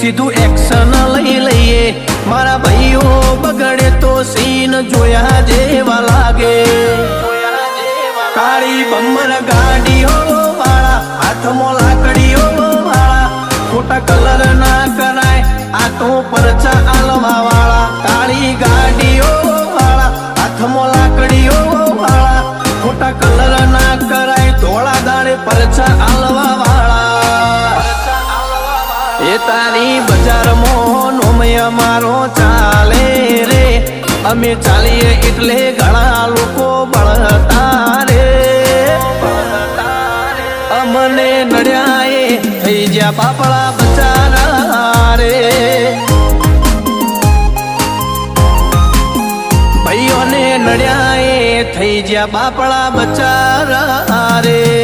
સીધું એક્શન લઈ લઈએ મારા ભાઈઓ બગડે તો સીન જોયા જેવા લાગે કાળી બમ્બર ગાડીઓ વાળા હાથમાં લાકડીઓ વાળા ખોટા કલર ના કરાય આ તો પરચા આલવા વાળા કાળી ગાડીઓ વાળા હાથમાં લાકડીઓ વાળા ખોટા કલર ના કરાય ધોળા દાડે પરચા આલવા વાળા એ તારી બજારમાં નોમય મારો ચાલે રે અમે ચાલીએ એટલે ઘણા લોકો બળતા રે અમને નડ્યા થઈ જ્યાં બાપડા બચારા રે ભાઈઓને નડ્યા થઈ જ્યાં બાપડા બચારા રે